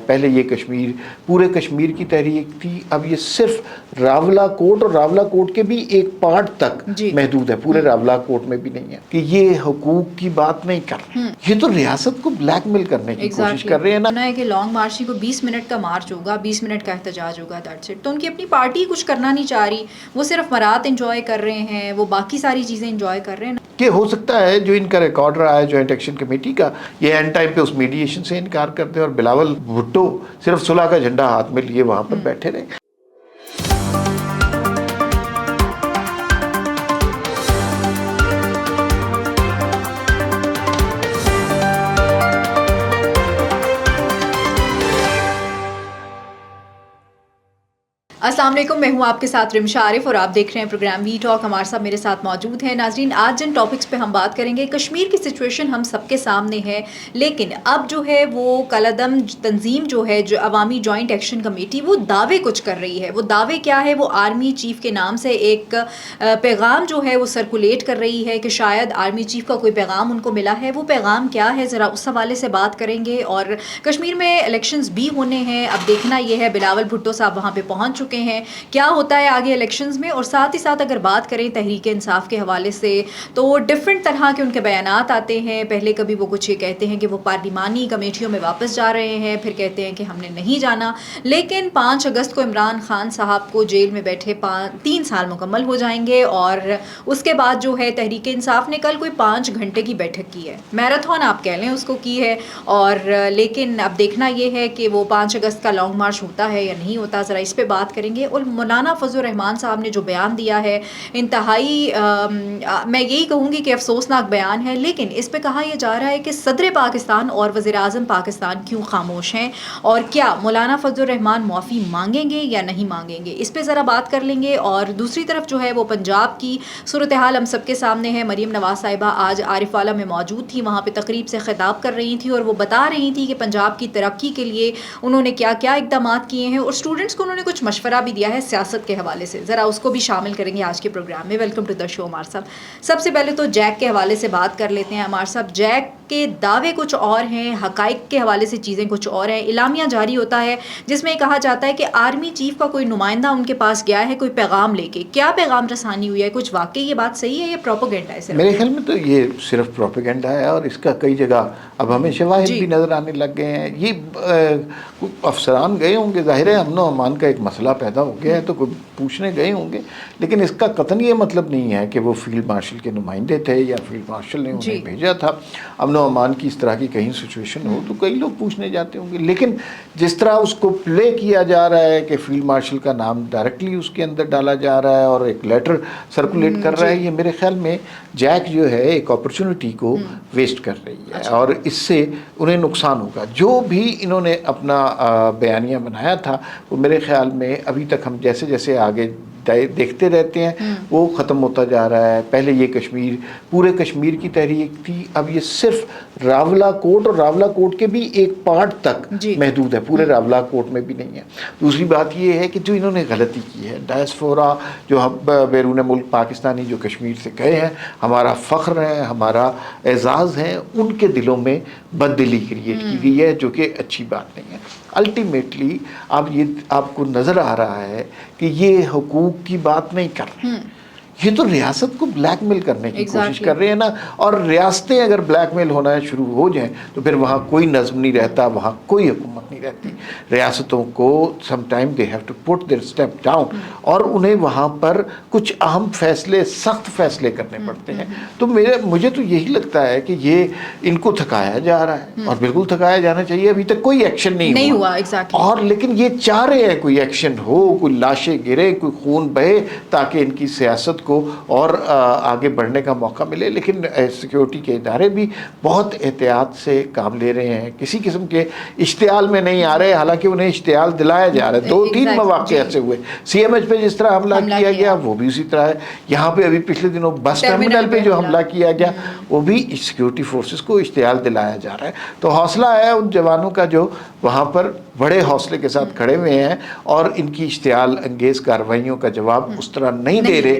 پہلے یہ کشمیر پورے کشمیر کی تحریک تھی، اب یہ صرف راولا کوٹ اور راولا کوٹ کے بھی ایک پارٹ تک محدود ہے، پورے راولا کوٹ میں بھی نہیں ہے، کہ یہ حقوق کی بات نہیں کر رہے، یہ تو ریاست کو بلیک میل کرنے کی کوشش کر رہے ہیں نا کہ لانگ مارچ کو 20 منٹ کا مارچ ہوگا، 20 منٹ کا احتجاج ہوگا، دیٹس اٹ. تو ان کی اپنی پارٹی کچھ کرنا نہیں چاہ رہی، وہ صرف مراد انجوائے کر رہے ہیں، وہ باقی ساری چیزیں انجوائے کر رہے ہیں. کہ ہو سکتا ہے جو ان کا ریکارڈ رہا ہے جوائنٹ ایکشن کمیٹی کا، یہ اینڈ ٹائم پہ اس میڈیشن سے انکار کر دیں اور بلاول بھٹو صرف صلح کا جھنڈا ہاتھ میں لیے وہاں پر بیٹھے رہے. السلام علیکم، میں ہوں آپ کے ساتھ رمشا عارف اور آپ دیکھ رہے ہیں پروگرام وی ٹاک. ہمارے ساتھ میرے ساتھ موجود ہیں ناظرین. آج جن ٹاپکس پہ ہم بات کریں گے، کشمیر کی سچویشن ہم سب کے سامنے ہے، لیکن اب جو ہے وہ کالعدم تنظیم جو ہے، جو عوامی جوائنٹ ایکشن کمیٹی، وہ دعوے کچھ کر رہی ہے. وہ دعوے کیا ہے؟ وہ آرمی چیف کے نام سے ایک پیغام جو ہے وہ سرکولیٹ کر رہی ہے کہ شاید آرمی چیف کا کوئی پیغام ان کو ملا ہے. وہ پیغام کیا ہے، ذرا اس حوالے سے بات کریں گے. اور کشمیر میں الیکشنز بھی ہونے ہیں، اب دیکھنا یہ ہے بلاول بھٹو صاحب وہاں پہ پہنچ چکے ہیں، کیا ہوتا ہے آگے الیکشنز میں. اور ساتھ ہی ساتھ اگر بات کریں تحریک انصاف کے حوالے سے، تو ڈفرینٹ طرح کے ان کے بیانات آتے ہیں. پہلے کبھی وہ کچھ یہ کہتے ہیں کہ وہ پارلیمانی کمیٹیوں میں واپس جا رہے ہیں، پھر کہتے ہیں کہ ہم نے نہیں جانا. لیکن 5 اگست کو عمران خان صاحب کو جیل میں بیٹھے 3 سال مکمل ہو جائیں گے، اور اس کے بعد جو ہے تحریک انصاف نے کل کوئی 5 گھنٹے کی بیٹھک کی ہے، میراتھن آپ کہہ لیں اس کو کی ہے. اور لیکن اب دیکھنا یہ ہے کہ وہ 5 اگست کا لانگ مارچ ہوتا ہے یا نہیں ہوتا، ذرا اس پہ بات کریں گے. اور مولانا فضل الرحمان صاحب نے جو بیان دیا ہے، انتہائی میں یہی کہوں گی کہ افسوسناک بیان ہے. لیکن اس پہ کہا یہ جا رہا ہے کہ صدر پاکستان اور وزیر اعظم پاکستان کیوں خاموش ہیں، اور کیا مولانا فضل الرحمان معافی مانگیں گے یا نہیں مانگیں گے، اس پہ ذرا بات کر لیں گے. اور دوسری طرف جو ہے وہ پنجاب کی صورتحال ہم سب کے سامنے ہے. مریم نواز صاحبہ آج عارف والا میں موجود تھی، وہاں پہ تقریب سے خطاب کر رہی تھی، اور وہ بتا رہی تھی کہ پنجاب کی ترقی کے لیے انہوں نے کیا کیا اقدامات کیے ہیں، اور اسٹوڈنٹس کو انہوں نے کچھ مشورہ بھی دیا ہے سیاست کے حوالے سے. ذرا اس کو بھی شامل کریں گے آج کے پروگرام میں. ویلکم ٹو دا شو عمار صاحب. سب سے پہلے تو جیک کے حوالے سے بات کر لیتے ہیں. عمار صاحب، جیک کے دعوے کچھ اور ہیں، حقائق کے حوالے سے چیزیں کچھ اور ہیں. اعلامیہ جاری ہوتا ہے جس میں کہا جاتا ہے کہ آرمی چیف کا کوئی نمائندہ ان کے پاس گیا ہے کوئی پیغام لے کے. کیا پیغام رسانی ہوئی ہے؟ کچھ واقعی یہ بات صحیح ہے یا پروپیگنڈا ہے؟ میرے خیال میں تو یہ صرف پروپیگنڈا ہے، اور اس کا کئی جگہ اب ہمیں شواہد بھی نظر آنے لگ گئے ہیں. یہ افسران گئے ہوں گے، ظاہر ہے امن و امان کا ایک مسئلہ پیدا ہو گیا ہے تو کوئی پوچھنے گئے ہوں گے، لیکن اس کا قطعاً یہ مطلب نہیں ہے کہ وہ فیلڈ مارشل کے نمائندے تھے یا فیلڈ مارشل نے انہیں بھیجا تھا. امن و امان کی اس طرح کی کہیں سچویشن ہو تو کئی لوگ پوچھنے جاتے ہوں گے، لیکن جس طرح اس کو پلے کیا جا رہا ہے کہ فیلڈ مارشل کا نام ڈائریکٹلی اس کے اندر ڈالا جا رہا ہے اور ایک لیٹر سرکولیٹ کر رہا ہے، یہ میرے خیال میں جیک جو ہے ایک اپرچونٹی کو ویسٹ کر رہی ہے، اور اس سے انہیں نقصان ہوگا. جو بھی انہوں نے اپنا بیانیہ بنایا تھا وہ میرے خیال میں ابھی تک ہم جیسے جیسے آگے دیکھتے رہتے ہیں وہ ختم ہوتا جا رہا ہے. پہلے یہ کشمیر پورے کشمیر کی تحریک تھی، اب یہ صرف راولا کوٹ اور راولا کوٹ کے بھی ایک پارٹ تک محدود ہے، پورے راولا کوٹ میں بھی نہیں ہے. دوسری بات یہ ہے کہ جو انہوں نے غلطی کی ہے، ڈائسفورا جو ہم بیرون ملک پاکستانی جو کشمیر سے گئے ہیں، ہمارا فخر ہے، ہمارا اعزاز ہے، ان کے دلوں میں بد دلی کریٹ کی گئی ہے، جو کہ اچھی بات نہیں ہے. الٹیمیٹلی اب یہ آپ کو نظر آ رہا ہے کہ یہ حقوق کی بات نہیں کر رہے، یہ تو ریاست کو بلیک میل کرنے کی کوشش کر رہے ہیں نا. اور ریاستیں اگر بلیک میل ہونا شروع ہو جائیں تو پھر وہاں کوئی نظم نہیں رہتا، وہاں کوئی حکومت نہیں رہتی. ریاستوں کو some time they have to put their step down, اور انہیں وہاں پر کچھ اہم فیصلے، سخت فیصلے کرنے پڑتے ہیں. تو مجھے تو یہی لگتا ہے کہ یہ ان کو تھکایا جا رہا ہے، اور بالکل تھکایا جانا چاہیے. ابھی تک کوئی ایکشن نہیں ہوا اور لیکن یہ چاہ رہے ہیں کوئی ایکشن ہو، کوئی لاشیں گرے، کوئی خون بہے، تاکہ ان کی سیاست کو اور آگے بڑھنے کا موقع ملے. لیکن سیکیورٹی کے ادارے بھی بہت احتیاط سے کام لے رہے ہیں، کسی قسم کے اشتعال میں نہیں آ رہے، حالانکہ انہیں اشتعال دلایا جا رہا ہے. 2-3 مواقع ایسے ہوئے، سی ایم ایچ پہ جس طرح حملہ کیا گیا وہ بھی اسی طرح ہے. یہاں پہ ابھی پچھلے دنوں بس ٹرمینل پہ جو حملہ کیا گیا وہ بھی سیکیورٹی فورسز کو اشتعال دلایا جا رہا ہے. تو حوصلہ ہے ان جوانوں کا جو وہاں پر بڑے حوصلے کے ساتھ کھڑے ہوئے ہیں اور ان کی اشتعال انگیز کارروائیوں کا جواب اس طرح نہیں دے رہے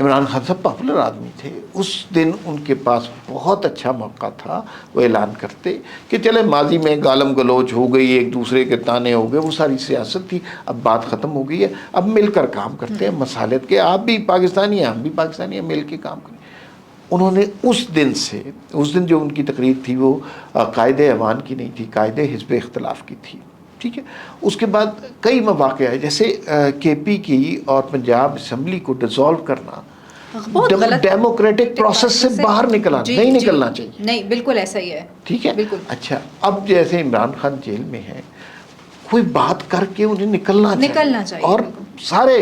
عمران خان صاحب پاپولر آدمی تھے، اس دن ان کے پاس بہت اچھا موقع تھا، وہ اعلان کرتے کہ چلے ماضی میں گالم گلوچ ہو گئی، ایک دوسرے کے تانے ہو گئے، وہ ساری سیاست تھی، اب بات ختم ہو گئی ہے، اب مل کر کام کرتے ہیں مصالحت کے، آپ بھی پاکستانی ہیں ہم بھی پاکستانی ہیں، مل کے کام کریں۔ انہوں نے اس دن جو ان کی تقریر تھی وہ قائد ایوان کی نہیں تھی، قائد حزب اختلاف کی تھی، ٹھیک ہے۔ اس کے بعد کئی مواقع آئے، جیسے کے پی کی اور پنجاب اسمبلی کو ڈیزالو کرنا ڈیموکریٹک پروسیس سے باہر نکلنا، نہیں نکلنا چاہیے، نہیں بالکل ایسا ہی ہے، ٹھیک ہے۔ بالکل اچھا، اب جیسے عمران خان جیل میں ہیں، کوئی بات کر کے انہیں نکلنا چاہیے، اور سارے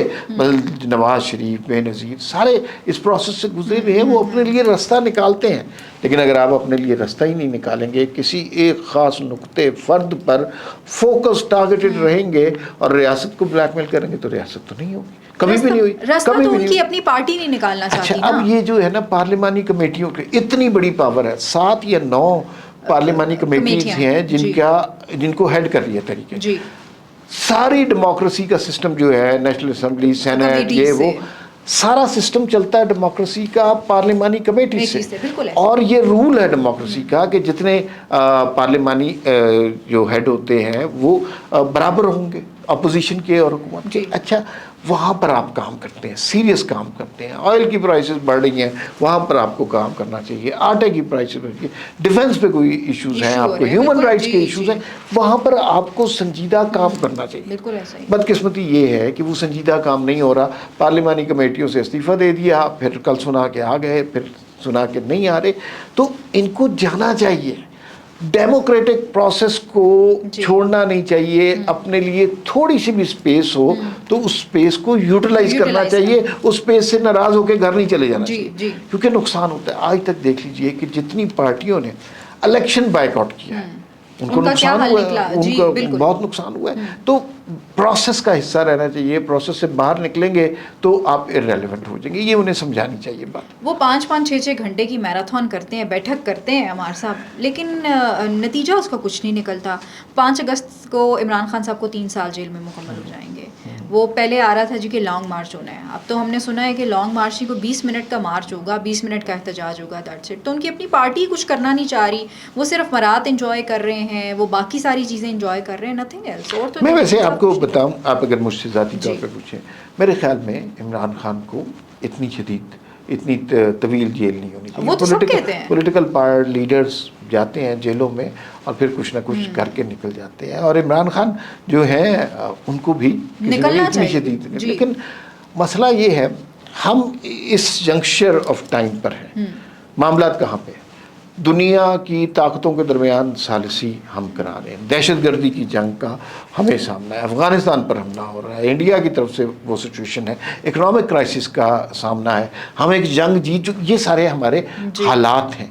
نواز شریف، بے نظیر سارے اس پروسیس سے گزرے ہوئے ہیں، وہ اپنے لیے رستہ نکالتے ہیں، لیکن اگر آپ اپنے لیے رستہ ہی نہیں نکالیں گے، کسی ایک خاص نقطے فرد پر فوکس ٹارگیٹڈ رہیں گے اور ریاست کو بلیک میل کریں گے تو ریاست تو نہیں ہوگی، کبھی بھی نہیں ہوئی، رستہ تو ان کی اپنی پارٹی نہیں نکالنا چاہتی۔ اچھا، اب یہ جو ہے نا پارلیمانی کمیٹیوں کی اتنی بڑی پاور ہے، 7 یا 9 پارلیمانی کمیٹیز ہیں جن کو ہیڈ کر رہی ہے طریقے، جی، ساری ڈیموکریسی کا سسٹم جو ہے، نیشنل اسمبلی، سینٹ، یہ وہ سارا سسٹم چلتا ہے ڈیموکریسی کا پارلیمانی کمیٹی سے، اور یہ رول ہے ڈیموکریسی کا کہ جتنے پارلیمانی جو ہیڈ ہوتے ہیں وہ برابر ہوں گے، اپوزیشن کے اور حکومت کے۔ اچھا، وہاں پر آپ کام کرتے ہیں، سیریس کام کرتے ہیں، آئل کی پرائسز بڑھ رہی ہیں، وہاں پر آپ کو کام کرنا چاہیے، آٹے کی پرائسز بڑھ رہی ہے، ڈیفنس پہ کوئی ایشوز ہیں، آپ کو ہیومن رائٹس کے ایشوز ہیں، وہاں پر آپ کو سنجیدہ کام کرنا چاہیے۔ بدقسمتی یہ ہے کہ وہ سنجیدہ کام نہیں ہو رہا، پارلیمانی کمیٹیوں سے استعفیٰ دے دیا، پھر کل سنا کے آ گئے، پھر سنا کے نہیں آ رہے، تو ان کو جانا چاہیے، ڈیموکریٹک پروسیس کو چھوڑنا نہیں چاہیے، اپنے لیے تھوڑی سی بھی سپیس ہو تو اس سپیس کو یوٹیلائز کرنا چاہیے، اس سپیس سے ناراض ہو کے گھر نہیں چلے جانا چاہیے، کیونکہ نقصان ہوتا ہے۔ آج تک دیکھ لیجئے کہ جتنی پارٹیوں نے الیکشن بائیک آؤٹ کیا ہے، ان کو نقصان ہوا ہے، ان کا بہت نقصان ہوا ہے۔ تو پروسیس کا حصہ رہنا چاہیے، پروسیس سے باہر نکلیں گے تو آپ ارریلیونٹ ہو جائیں گے، یہ انہیں سمجھانی چاہیے بات۔ وہ 5-6 گھنٹے کی میراتھن کرتے ہیں، بیٹھک کرتے ہیں عمار صاحب، لیکن نتیجہ اس کا کچھ نہیں نکلتا۔ 5 اگست کو عمران خان صاحب کو 3 سال جیل میں مکمل ہو جائیں گے۔ وہ پہلے آ رہا تھا جی کہ لانگ مارچ ہونا ہے، اب تو ہم نے سنا ہے کہ لانگ مارچ کو 20 منٹ کا مارچ ہوگا، 20 منٹ کا احتجاج ہوگا، دیٹس اٹ۔ تو ان کی اپنی پارٹی کچھ کرنا نہیں چاہ رہی، وہ صرف مرات انجوائے کر رہے ہیں، وہ باقی ساری چیزیں انجوائے کر رہے ہیں، نتھنگ ایلس۔ اور تو میں ویسے آپ کو بتاؤں، آپ اگر مجھ سے ذاتی طور پہ پوچھیں، میرے خیال میں عمران خان کو اتنی طویل جیل نہیں ہونی چاہیے۔ وہ تو سب کہتے ہیں، پولیٹیکل لیڈرز جاتے ہیں جیلوں میں اور پھر کچھ نہ کچھ کر کے نکل جاتے ہیں، اور عمران خان جو ہیں ان کو بھی نکلنا چاہیے، لیکن مسئلہ یہ ہے ہم اس جنکشر آف ٹائم پر ہیں، معاملات کہاں پہ، دنیا کی طاقتوں کے درمیان ثالثی ہم کرا رہے ہیں، دہشت گردی کی جنگ کا ہمیں سامنا ہے، افغانستان پر حملہ ہو رہا ہے، انڈیا کی طرف سے وہ سچویشن ہے، اکنامک کرائسس کا سامنا ہے، ہم ایک جنگ جیت چکے، یہ سارے ہمارے حالات ہیں۔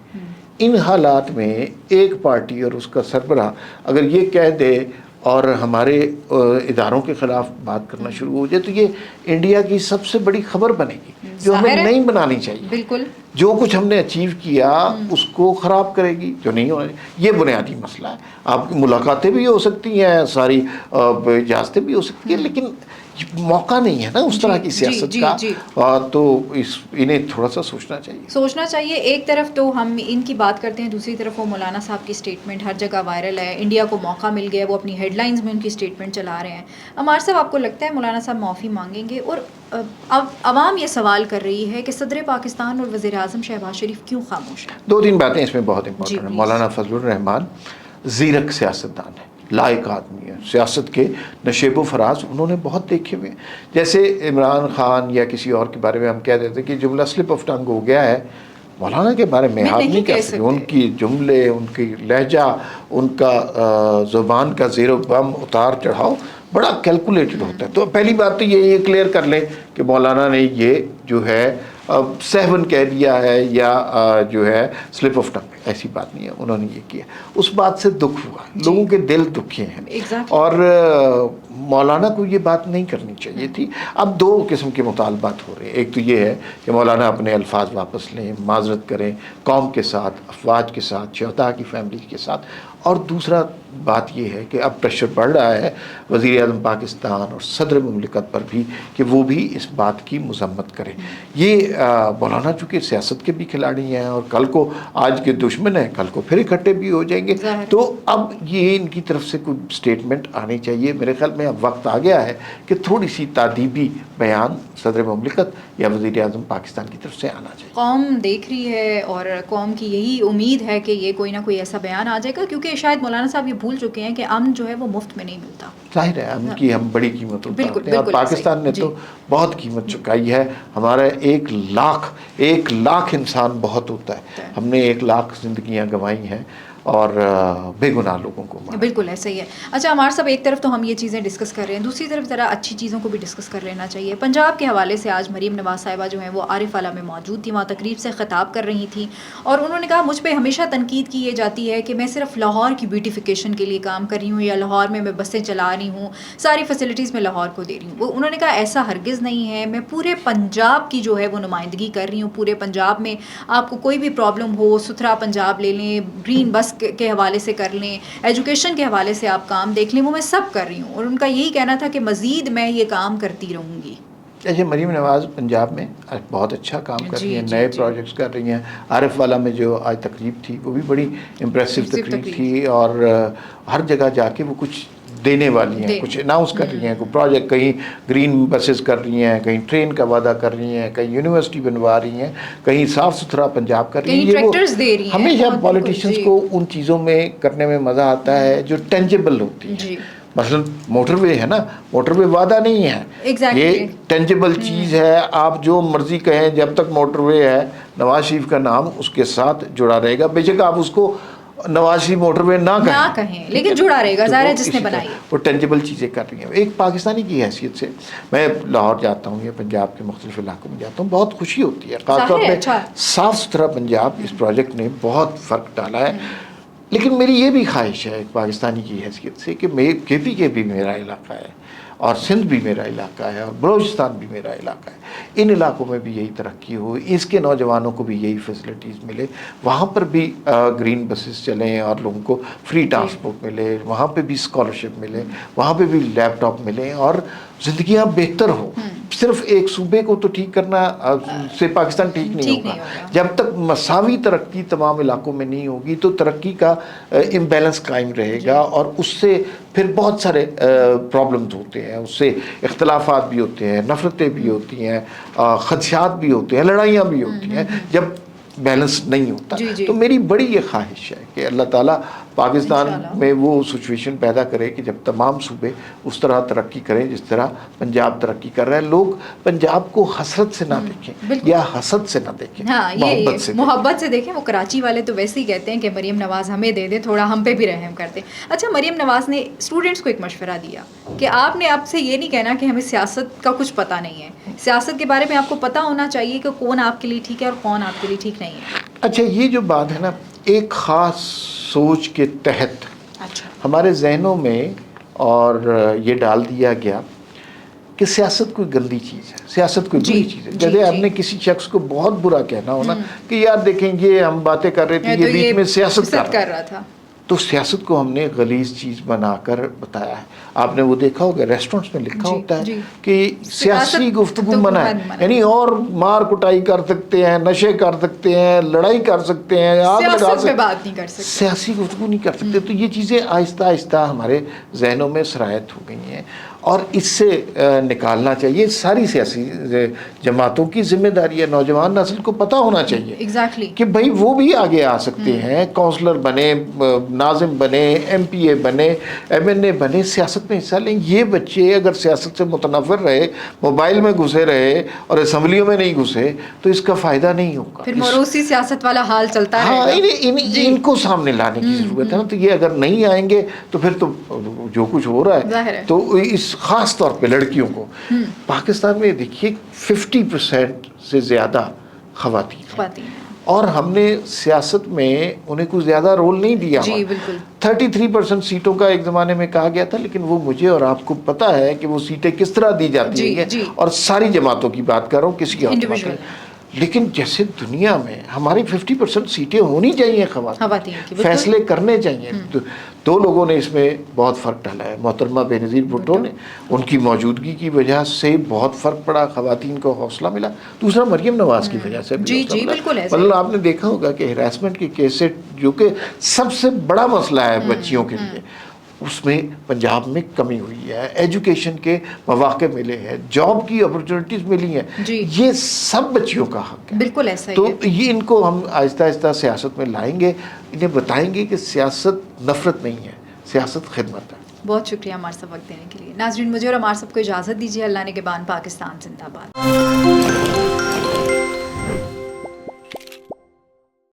ان حالات میں ایک پارٹی اور اس کا سربراہ اگر یہ کہہ دے اور ہمارے اداروں کے خلاف بات کرنا شروع ہو جائے تو یہ انڈیا کی سب سے بڑی خبر بنے گی، جو ہمیں نہیں بنانی چاہیے۔ بالکل، جو کچھ ہم نے اچیو کیا اس کو خراب کرے گی، جو نہیں ہونا چاہیے۔ یہ بنیادی مسئلہ ہے۔ آپ کی ملاقاتیں بھی ہو سکتی ہیں، ساری اجازتیں بھی ہو سکتی ہیں، لیکن موقع نہیں ہے نا اس طرح کی سیاست کا، تو انہیں تھوڑا سا سوچنا چاہیے۔ ایک طرف تو ہم ان کی بات کرتے ہیں، دوسری طرف وہ مولانا صاحب کی سٹیٹمنٹ ہر جگہ وائرل ہے، انڈیا کو موقع مل گیا، وہ اپنی ہیڈ لائنز میں ان کی سٹیٹمنٹ چلا رہے ہیں۔ عمار صاحب، آپ کو لگتا ہے مولانا صاحب معافی مانگیں گے؟ اور اب عوام یہ سوال کر رہی ہے کہ صدر پاکستان اور وزیر اعظم شہباز شریف کیوں خاموش ہیں؟ 2-3 باتیں اس میں بہت امپورٹنٹ ہیں۔ مولانا فضل الرحمان زیرک سیاستدان ہے، لائق آدمی ہے، سیاست کے نشیب و فراز انہوں نے بہت دیکھے ہوئے ہیں۔ جیسے عمران خان یا کسی اور کے بارے میں ہم کہہ دیتے کہ جملہ سلپ آف ٹنگ ہو گیا ہے، مولانا کے بارے میں آپ نہیں کہہ سکتے۔ ان کی جملے، ان کی لہجہ، ان کا زبان کا زیر و بم اتار چڑھاؤ بڑا کیلکولیٹڈ ہوتا ہے۔ تو پہلی بات تو یہ کلیئر کر لیں کہ مولانا نے یہ جو ہے سہون کہہ دیا ہے یا جو ہے سلپ آف ٹنگ، ایسی بات نہیں ہے، انہوں نے یہ کیا۔ اس بات سے دکھ ہوا، لوگوں کے دل دکھے ہیں۔ اور مولانا کو یہ بات نہیں کرنی چاہیے تھی. اب 2 قسم کے مطالبات ہو رہے ہیں. ایک تو یہ ہے کہ مولانا اپنے الفاظ واپس لیں, معذرت کریں قوم کے ساتھ, افواج کے ساتھ, شہداء کی فیملی کے ساتھ. اور دوسرا بات یہ ہے کہ اب پریشر بڑھ رہا ہے وزیر اعظم پاکستان اور صدر مملکت پر بھی کہ وہ بھی اس بات کی مذمت کریں. یہ مولانا چونکہ سیاست کے بھی کھلاڑی ہیں اور کل کو آج کے دشمن ہیں, کل کو پھر اکٹھے بھی ہو جائیں گے. تو اب یہ ان کی طرف سے کوئی سٹیٹمنٹ آنی چاہیے. میرے خیال میں اب وقت آ گیا ہے کہ تھوڑی سی تادیبی بیان صدر مملکت یا وزیر اعظم پاکستان کی طرف سے آنا چاہیے. قوم دیکھ رہی ہے اور قوم کی یہی امید ہے کہ یہ کوئی نہ کوئی ایسا بیان آ جائے گا, کیونکہ شاید مولانا صاحب یہ بھول چکے ہیں کہ امن جو ہے وہ مفت میں نہیں ملتا. ظاہر ہے امن کی ہم بڑی قیمت اٹھاتے ہیں اور پاکستان نے تو بہت قیمت چکائی ہے. ہمارا 1 لاکھ انسان بہت ہوتا ہے. ہم نے 1 لاکھ زندگیاں گنوائی ہیں اور بے گناہ لوگوں کو مارا. بالکل ایسا ہی ہے. اچھا ہمارے صاحب, ایک طرف تو ہم یہ چیزیں ڈسکس کر رہے ہیں, دوسری طرف ذرا اچھی چیزوں کو بھی ڈسکس کر لینا چاہیے. پنجاب کے حوالے سے آج مریم نواز صاحبہ جو ہیں وہ عارف والا میں موجود تھی, وہاں تقریب سے خطاب کر رہی تھیں اور انہوں نے کہا مجھ پہ ہمیشہ تنقید کی جاتی ہے کہ میں صرف لاہور کی بیوٹیفیکیشن کے لیے کام کر رہی ہوں یا لاہور میں بسیں چلا رہی ہوں, ساری فیسلٹیز میں لاہور کو دے رہی ہوں. انہوں نے کہا ایسا ہرگز نہیں ہے, میں پورے پنجاب کی جو ہے وہ نمائندگی کر رہی ہوں. پورے پنجاب میں آپ کو کوئی بھی پرابلم ہو, ستھرا پنجاب لے لیں, گرین بس کے حوالے سے کر لیں, ایجوکیشن کے حوالے سے آپ کام دیکھ لیں, وہ میں سب کر رہی ہوں. اور ان کا یہی کہنا تھا کہ مزید میں یہ کام کرتی رہوں گی. جیسے مریم نواز پنجاب میں بہت اچھا کام کر رہی ہیں, نئے پروجیکٹس کر رہی ہیں. عارف والا میں جو آج تقریب تھی وہ بھی بڑی امپریسو تقریب تھی اور ہر جگہ جا کے وہ کچھ دینے والی ہیں, کچھ اناؤنس کر رہی ہیں, کوئی پروجیکٹ, کہیں گرین بسز کر رہی ہیں, کہیں ٹرین کا وعدہ کر رہی ہیں, کہیں یونیورسٹی بنوا رہی ہیں, کہیں صاف ستھرا پنجاب کر رہی ہیں. یہ وہ ہمیشہ پولیٹیشینس کو ان چیزوں میں کرنے میں مزہ آتا ہے جو ٹینجیبل ہوتی ہیں. مثلا موٹر وے ہے نا, موٹر وے وعدہ نہیں ہے, یہ ٹینجیبل چیز ہے. آپ جو مرضی کہیں, جب تک موٹر وے ہے نواز شریف کا نام اس کے ساتھ جڑا رہے گا. بے شک آپ اس کو نواز شریف موٹر وے نہ کہیں لیکن جڑا رہے گا, ظاہر ہے جس نے بنائی وہ ٹینجیبل چیزیں کر رہی ہیں. ایک پاکستانی کی حیثیت سے میں لاہور جاتا ہوں یا پنجاب کے مختلف علاقوں میں جاتا ہوں, بہت خوشی ہوتی ہے. خاص طور پہ صاف ستھرا پنجاب, اس پروجیکٹ نے بہت فرق ڈالا ہے. لیکن میری یہ بھی خواہش ہے ایک پاکستانی کی حیثیت سے کہ کے پی کے بھی میرا علاقہ ہے اور سندھ بھی میرا علاقہ ہے اور بلوچستان بھی میرا علاقہ ہے. ان علاقوں میں بھی یہی ترقی ہو, اس کے نوجوانوں کو بھی یہی فیسلٹیز ملے, وہاں پر بھی گرین بسز چلیں اور لوگوں کو فری ٹرانسپورٹ ملے, وہاں پہ بھی اسکالرشپ ملے, وہاں پہ بھی لیپ ٹاپ ملیں اور زندگیاں بہتر ہوں. صرف ایک صوبے کو تو ٹھیک کرنا سے پاکستان ٹھیک نہیں ہوگا. جب تک مساوی ترقی تمام علاقوں میں نہیں ہوگی تو ترقی کا امبیلنس قائم رہے گا اور اس سے پھر بہت سارے پرابلمز ہوتے ہیں, اس سے اختلافات بھی ہوتے ہیں, نفرتیں بھی ہوتی ہیں, خدشات بھی ہوتے ہیں, لڑائیاں بھی ہوتی ہیں جب بیلنس نہیں ہوتا. تو میری بڑی یہ خواہش ہے کہ اللہ تعالیٰ پاکستان میں وہ سچویشن پیدا کرے کہ جب تمام صوبے اس طرح ترقی کریں جس طرح پنجاب ترقی کر رہا ہے. لوگ پنجاب کو حسرت سے نہ دیکھیں یا حسد سے نہ دیکھیں, محبت سے دیکھیں. وہ کراچی والے تو ویسے ہی کہتے ہیں کہ مریم نواز ہمیں دے دے, تھوڑا ہم پہ بھی رحم کر دیں. اچھا, مریم نواز نے اسٹوڈنٹس کو ایک مشورہ دیا کہ آپ نے اب سے یہ نہیں کہنا کہ ہمیں سیاست کا کچھ پتہ نہیں ہے, سیاست کے بارے میں آپ کو پتہ ہونا چاہیے کہ کون آپ کے لیے ٹھیک ہے اور کون آپ کے لیے ٹھیک نہیں ہے. اچھا, یہ جو بات ہے نا, ایک خاص سوچ کے تحت ہمارے ذہنوں میں اور یہ ڈال دیا گیا کہ سیاست کوئی گندی چیز ہے, سیاست کوئی بری چیز ہے. جیسے ہم نے کسی شخص کو بہت برا کہنا ہو نا کہ یار دیکھیں یہ ہم باتیں کر رہے تھے, یہ بیچ میں سیاست کر رہا تھا, تو سیاست کو ہم نے غلیظ چیز بنا کر بتایا ہے. آپ نے وہ دیکھا ہوگا ریسٹورنٹس میں لکھا ہوتا ہے کہ سیاسی گفتگو منع ہے, یعنی اور مار کٹائی کر سکتے ہیں, نشے کر سکتے ہیں, لڑائی کر سکتے ہیں, آگ لگا سکتے ہیں, سیاسی گفتگو نہیں کر سکتے. تو یہ چیزیں آہستہ آہستہ ہمارے ذہنوں میں سرایت ہو گئی ہیں اور اس سے نکالنا چاہیے. ساری سیاسی جماعتوں کی ذمہ داری ہے, نوجوان نسل کو پتہ ہونا چاہیے کہ بھائی وہ بھی آگے آ سکتے ہیں, کونسلر بنے, ناظم بنے, ایم پی اے بنے, ایم این اے بنے, سیاست میں حصہ لیں. یہ بچے اگر سیاست سے متنفر رہے, موبائل میں گھسے رہے اور اسمبلیوں میں نہیں گھسے تو اس کا فائدہ نہیں ہوگا. پھر موروثی سیاست والا حال چلتا ہے. ہاں, ان کو سامنے لانے کی ضرورت ہے نا. تو یہ اگر نہیں آئیں گے تو پھر تو جو کچھ ہو رہا ہے تو اس خاص طور پہ لڑکیوں کو پاکستان میں دیکھیے 50% سے زیادہ خواتین ہیں اور ہم نے سیاست میں انہیں کچھ زیادہ رول نہیں دیا. جی بالکل. 33% سیٹوں کا ایک زمانے میں کہا گیا تھا, لیکن وہ مجھے اور آپ کو پتا ہے کہ وہ سیٹیں کس طرح دی جاتی ہیں, اور ساری جماعتوں کی بات کر رہا ہوں, کسی کی اور بات کر. لیکن جیسے دنیا میں ہماری 50% سیٹیں ہونی چاہیے خواتین کی, فیصلے کرنے چاہیے. 2 لوگوں نے اس میں بہت فرق ڈالا ہے. محترمہ بے نظیر بھٹو نے, ان کی موجودگی کی وجہ سے بہت فرق پڑا, خواتین کو حوصلہ ملا. دوسرا مریم نواز کی وجہ سے بھی حوصلہ ملا. مطلب آپ نے دیکھا ہوگا کہ ہراسمنٹ کے کیسز جو کہ سب سے بڑا مسئلہ ہے بچیوں کے لیے, اس میں پنجاب میں کمی ہوئی ہے. ایجوکیشن کے مواقع ملے ہیں, جاب کی اپرچونٹیز ملی ہیں, یہ سب بچیوں کا حق ہے. بالکل ایسا ہی تو ہے. یہ ان کو ہم آہستہ آہستہ سیاست میں لائیں گے, انہیں بتائیں گے کہ سیاست نفرت نہیں ہے, سیاست خدمت ہے. بہت شکریہ ہمارے ساتھ وقت دینے کے لیے. ناظرین, مجھے اور ہمارے سب کو اجازت دیجیے. اللہ نے کے بان پاکستان زندہ باد.